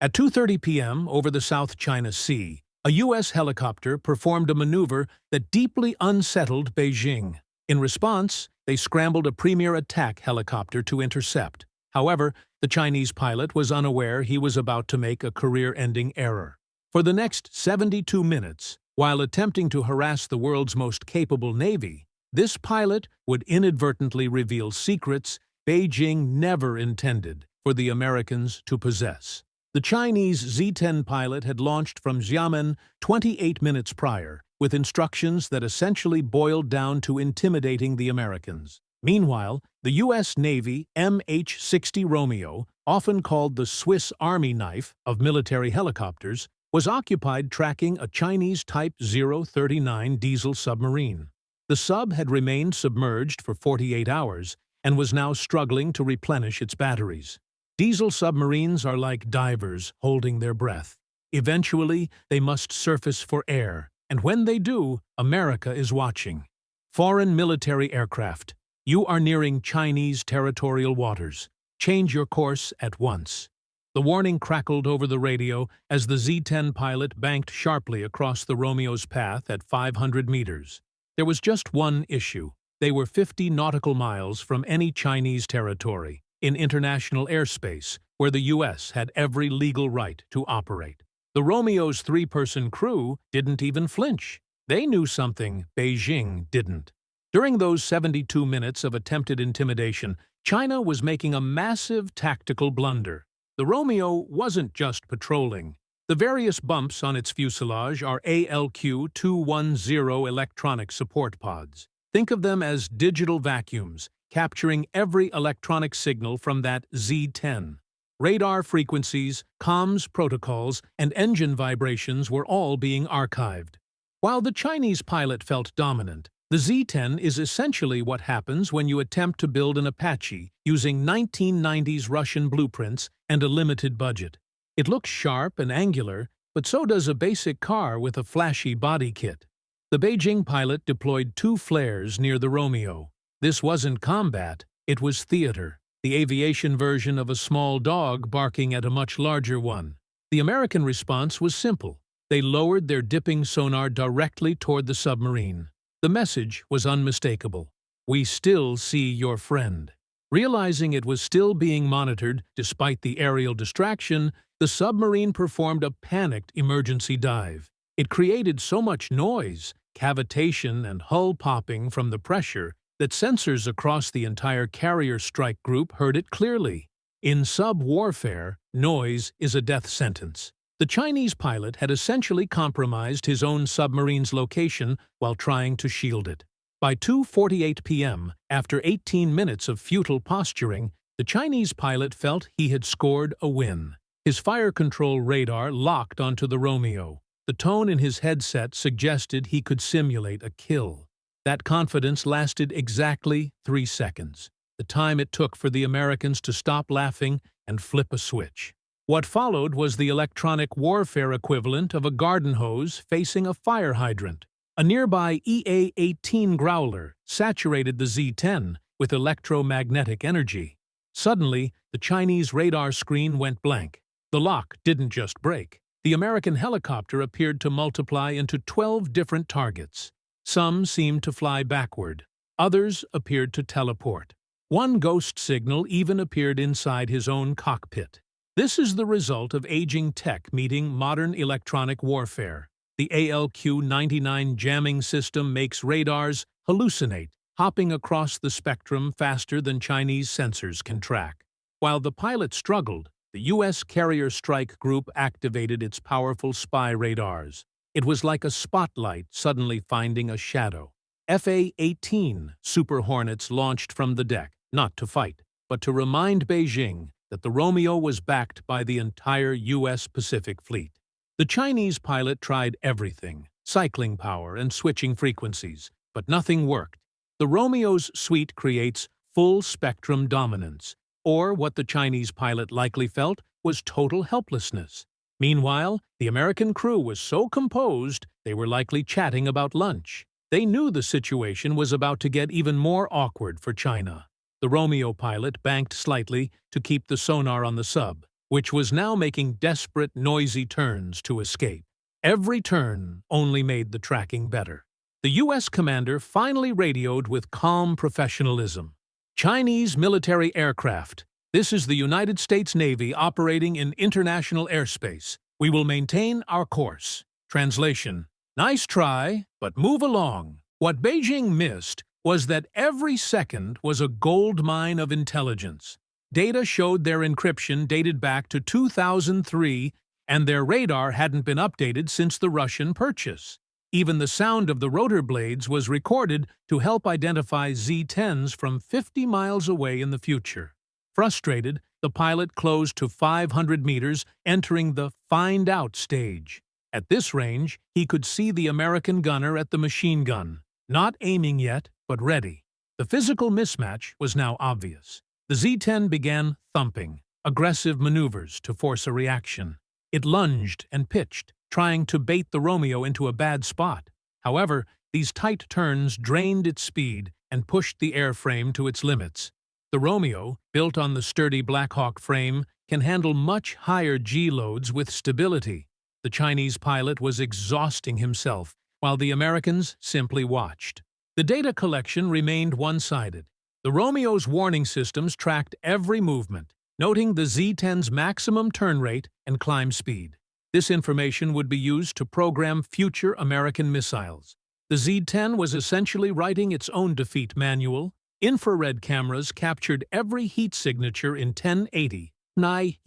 At 2:30 p.m. over the South China Sea, a U.S. helicopter performed a maneuver that deeply unsettled Beijing. In response, they scrambled a Premier attack helicopter to intercept. However, the Chinese pilot was unaware he was about to make a career-ending error. For the next 72 minutes, while attempting to harass the world's most capable navy, this pilot would inadvertently reveal secrets Beijing never intended for the Americans to possess. The Chinese Z-10 pilot had launched from Xiamen 28 minutes prior, with instructions that essentially boiled down to intimidating the Americans. Meanwhile, the U.S. Navy MH-60 Romeo, often called the Swiss Army knife of military helicopters, was occupied tracking a Chinese Type 039 diesel submarine. The sub had remained submerged for 48 hours and was now struggling to replenish its batteries. Diesel submarines are like divers holding their breath. Eventually, they must surface for air, and when they do, America is watching. Foreign military aircraft, you are nearing Chinese territorial waters. Change your course at once. The warning crackled over the radio as the Z-10 pilot banked sharply across the Romeo's path at 500 meters. There was just one issue. They were 50 nautical miles from any Chinese territory, in international airspace, where the U.S. had every legal right to operate. The Romeo's three-person crew didn't even flinch. They knew something Beijing didn't. During those 72 minutes of attempted intimidation, China was making a massive tactical blunder. The Romeo wasn't just patrolling. The various bumps on its fuselage are ALQ-210 electronic support pods. Think of them as digital vacuums, capturing every electronic signal from that Z-10. Radar frequencies, comms protocols, and engine vibrations were all being archived. While the Chinese pilot felt dominant, the Z-10 is essentially what happens when you attempt to build an Apache using 1990s Russian blueprints and a limited budget. It looks sharp and angular, but so does a basic car with a flashy body kit. The Beijing pilot deployed 2 flares near the Romeo. This wasn't combat, it was theater, the aviation version of a small dog barking at a much larger one. The American response was simple. They lowered their dipping sonar directly toward the submarine. The message was unmistakable. We still see your friend. Realizing it was still being monitored despite the aerial distraction, the submarine performed a panicked emergency dive. It created so much noise, cavitation and hull popping from the pressure, that sensors across the entire carrier strike group heard it clearly. In sub-warfare, noise is a death sentence. The Chinese pilot had essentially compromised his own submarine's location while trying to shield it. By 2:48 p.m., after 18 minutes of futile posturing, the Chinese pilot felt he had scored a win. His fire control radar locked onto the Romeo. The tone in his headset suggested he could simulate a kill. That confidence lasted exactly 3 seconds, the time it took for the Americans to stop laughing and flip a switch. What followed was the electronic warfare equivalent of a garden hose facing a fire hydrant. A nearby EA-18 Growler saturated the Z-10 with electromagnetic energy. Suddenly, the Chinese radar screen went blank. The lock didn't just break. The American helicopter appeared to multiply into 12 different targets. Some seemed to fly backward. Others appeared to teleport. One ghost signal even appeared inside his own cockpit. This is the result of aging tech meeting modern electronic warfare. The ALQ-99 jamming system makes radars hallucinate, hopping across the spectrum faster than Chinese sensors can track. While the pilot struggled, the U.S. Carrier Strike Group activated its powerful spy radars. It was like a spotlight suddenly finding a shadow. FA-18 Super Hornets launched from the deck, not to fight, but to remind Beijing that the Romeo was backed by the entire U.S. Pacific Fleet. The Chinese pilot tried everything, cycling power and switching frequencies, but nothing worked. The Romeo's suite creates full-spectrum dominance, or what the Chinese pilot likely felt was total helplessness. Meanwhile, the American crew was so composed they were likely chatting about lunch. They knew the situation was about to get even more awkward for China. The Romeo pilot banked slightly to keep the sonar on the sub. which was now making desperate, noisy turns to escape. Every turn only made the tracking better. The U.S. commander finally radioed with calm professionalism. Chinese military aircraft. This is the United States Navy operating in international airspace. We will maintain our course. Translation: nice try, but move along. What Beijing missed was that every second was a gold mine of intelligence. Data showed their encryption dated back to 2003, and their radar hadn't been updated since the Russian purchase. Even the sound of the rotor blades was recorded to help identify Z-10s from 50 miles away in the future. Frustrated, the pilot closed to 500 meters, entering the find out stage. At this range, he could see the American gunner at the machine gun, not aiming yet, but ready. The physical mismatch was now obvious. The Z-10 began thumping, aggressive maneuvers to force a reaction. It lunged and pitched, trying to bait the Romeo into a bad spot. However, these tight turns drained its speed and pushed the airframe to its limits. The Romeo, built on the sturdy Black Hawk frame, can handle much higher G-loads with stability. The Chinese pilot was exhausting himself, while the Americans simply watched. The data collection remained one-sided. The Romeo's warning systems tracked every movement, noting the Z-10's maximum turn rate and climb speed. This information would be used to program future American missiles. The Z-10 was essentially writing its own defeat manual. Infrared cameras captured every heat signature in 1080 Nai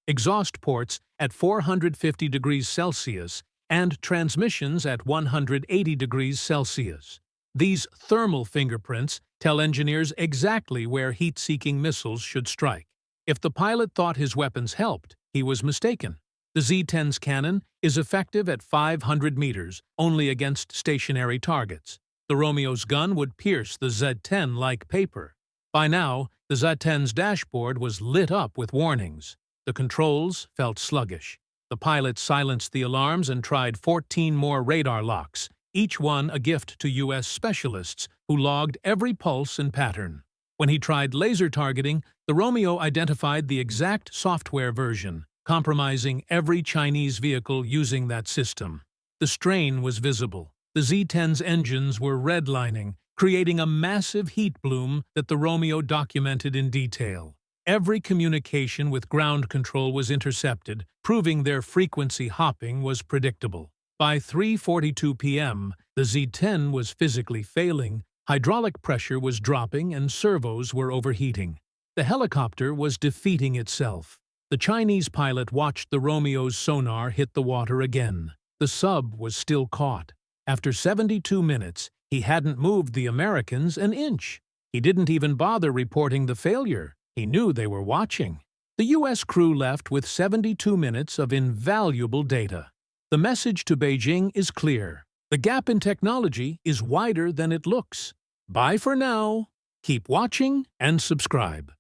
exhaust ports at 450 degrees Celsius and transmissions at 180 degrees Celsius. These thermal fingerprints tell engineers exactly where heat-seeking missiles should strike. If the pilot thought his weapons helped, he was mistaken. The Z-10's cannon is effective at 500 meters, only against stationary targets. The Romeo's gun would pierce the Z-10 like paper. By now, the Z-10's dashboard was lit up with warnings. The controls felt sluggish. The pilot silenced the alarms and tried 14 more radar locks, each one a gift to U.S. specialists who logged every pulse and pattern. When he tried laser targeting, the Romeo identified the exact software version, compromising every Chinese vehicle using that system. The strain was visible. The Z-10's engines were redlining, creating a massive heat bloom that the Romeo documented in detail. Every communication with ground control was intercepted, proving their frequency hopping was predictable. By 3:42 p.m., the Z-10 was physically failing, hydraulic pressure was dropping, and servos were overheating. The helicopter was defeating itself. The Chinese pilot watched the Romeo's sonar hit the water again. The sub was still caught. After 72 minutes, he hadn't moved the Americans an inch. He didn't even bother reporting the failure. He knew they were watching. The U.S. crew left with 72 minutes of invaluable data. The message to Beijing is clear. The gap in technology is wider than it looks. Bye for now. Keep watching and subscribe.